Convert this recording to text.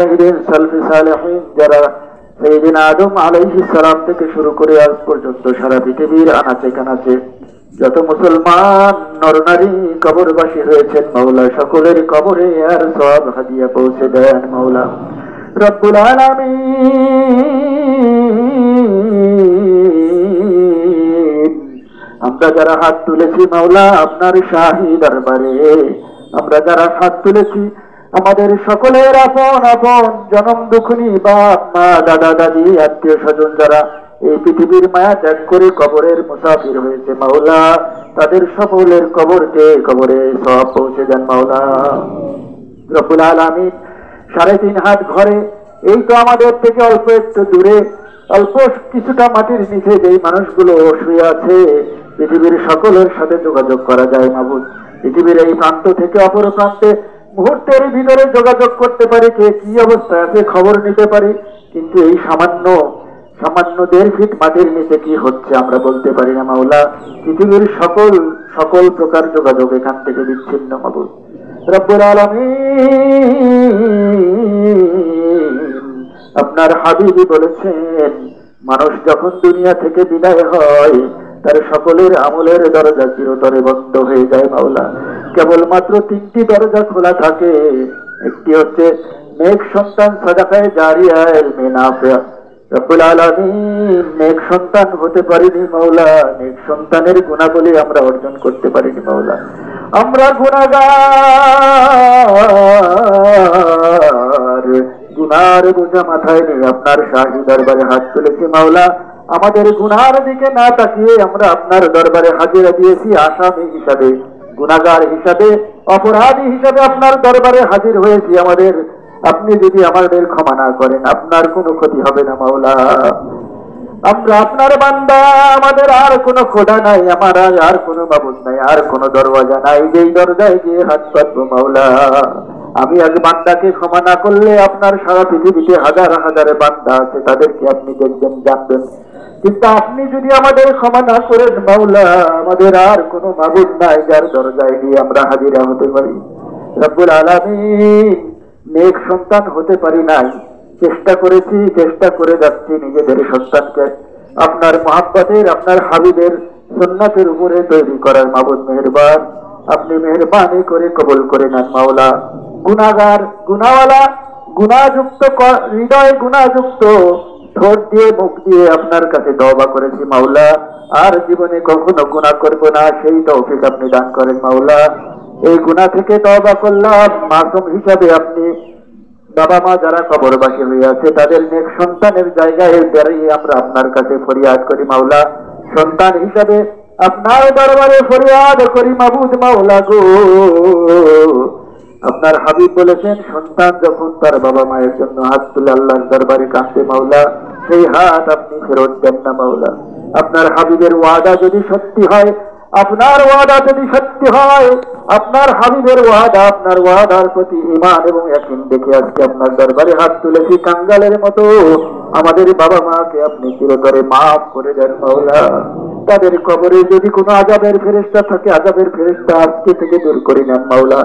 সালফি সালেহিন যারা সাইয়েদিনা আদম আলাইহিস সালাম থেকে শুরু করে আজ পর্যন্ত সারা পৃথিবীর আনাচে কানাচে যত মুসলমান নরনারী কবরবাসী হয়েছেন মাওলা সকলের কবরে আর সওয়াব হাদিয়া পৌঁছে দেন মাওলা রব্বুল আলামিন। আমরা যারা হাত তুলেছি মাওলা আপনার শাহী দরবারে, আমরা যারা হাত তুলেছি আমাদের সকলের আপন আপন জনম দুঃখনী বাপ মা দাদা দাদি আত্মীয় স্বজন যারা এই পৃথিবীর মায়া ত্যাগ করে কবরের মুসাফির হয়েছে মাওলা তাদের সকলের কবরে সওয়াব পৌঁছে দেন মাওলা রব্বুল আলামিন। 3.5 হাত ঘরে এই তো আমাদের থেকে অল্প একটু দূরে অল্প কিছুটা মাটির নিচে যেই মানুষগুলো শুয়ে আছে পৃথিবীর সকলের সাথে যোগাযোগ করা যায় মাবুদ। পৃথিবীর এই প্রান্ত থেকে অপর প্রান্তে মুহূর্তের ভিতরে যোগাযোগ করতে পারি, কে কি অবস্থায় আছে খবর নিতে পারি, কিন্তু এই সামান্য 1.5 ফিট মাটির নিচে কি হচ্ছে আমরা বলতে পারি না মাওলা। পৃথিবীর সকল প্রকার যোগাযোগ এখান থেকে বিচ্ছিন্ন মাবুদ রব্বুল আলামিন। আপনার হাবিবি বলেছেন মানুষ যখন দুনিয়া থেকে বিদায় হয় তার সকলের আমলের দরজা চিরতরে বন্ধ হয়ে যায় মাওলা। কেবলমাত্র 3টি দরজা খোলা থাকে, একটি হচ্ছে নেক সন্তান সাদাকায়ে জারিয়া ইলমে নাফিয়া। রব্বুল আলামিন নেক সন্তান হতে পারিনি মাওলা, নেক সন্তানের গুণাবলী আমরা অর্জন করতে পারিনি মাওলা। আমরা গুনাহগার, গুনার বোঝা মাথায় নিয়ে আপনার শাহী দরবারে হাত তুলেছি মাওলা। আমাদের গুনার দিকে না তাকিয়ে আমরা আপনার দরবারে হাজিরা দিয়েছি আসামি হিসাবে, গুনাহগার হিসাবে, অপরাধী হিসাবে আপনার দরবারে হাজির হয়েছি। আপনি যদি আমাদের ক্ষমা না করেন আপনার কোনো ক্ষতি হবে না মাওলা। আমরা আপনার বান্দা, আমাদের আর কোনো খোদা নাই, আমার আর কোনো মাবুদ নাই, আর কোনো দরওয়াজা নাই যেই দরজায় গিয়ে হাত পাতবো মাওলা। আমি আজ বান্দাকে ক্ষমা না করলে আপনার সারা পৃথিবীতে হাজার হাজার বান্দা আছে, তাদেরকে আপনি দেখবেন জানবেন, কিন্তু আপনি যদি আমাদের ক্ষমা না করেন মাওলা আমাদের আর কোনো মাবুদ নাই যার দরজায় গিয়ে আমরা হাজিরা হতে পারি। রব্বুল আলামিন নেক সন্তান হতে পারি নাই, চেষ্টা করেছি, চেষ্টা করে যাচ্ছি নিজেদের সন্তানকে আপনার মহাব্বতের আপনার হাবিবের সুন্নাতের উপরে তৈরি করার মাবুদ মেহেরবান, আপনি মেহেরবানি করে কবুল করে নেন মাওলা। গুনাহগার, গুনাহওয়ালা, গুনাহযুক্ত হৃদয়, গুনাহযুক্ত ঠোঁট দিয়ে মুখ দিয়ে আপনার কাছে তওবা করেছি মাওলা, আর জীবনে কখনো গুনাহ করব না সেই তৌফিক আপনি দান করেন মাওলা। এই গুনাহ থেকে তওবা করলাম মাসুম হিসাবে আপনি বাবা মা যারা কবরবাসী হয়ে আছে তাদের নেক সন্তানের জায়গায় দাঁড়িয়ে আমরা আপনার কাছে ফরিয়াদ করি মাওলা। সন্তান হিসাবে আপনার দরবারে ফরিয়াদ করি মাবুদ মাওলা গো। আপনার হাবিব বলেছেন সন্তান যখন তার বাবা মায়ের জন্য হাত তুলে আল্লাহর দরবারে কাঁদে মাওলা সেই হাত আপনি ফেরত দেন না মাওলা। আপনার হাবিবের ওয়াদা যদি সত্যি হয়, আপনার ওয়াদা যদি সত্যি হয়, আপনার হাবিবের ওয়াদা, আপনার ওয়াদার প্রতি ঈমান এবং ইয়াকিন দেখে আজকে আপনার দরবারে হাত তুলেছি কাঙ্গালের মতো। আমাদের বাবা মাকে আপনি চিরতরে মাফ করে দেন মাওলা। তাদের কবরে যদি কোনো আযাবের ফেরেশতা থাকে আযাবের ফেরেশতা আজকে থেকে দূর করে নেন মাওলা।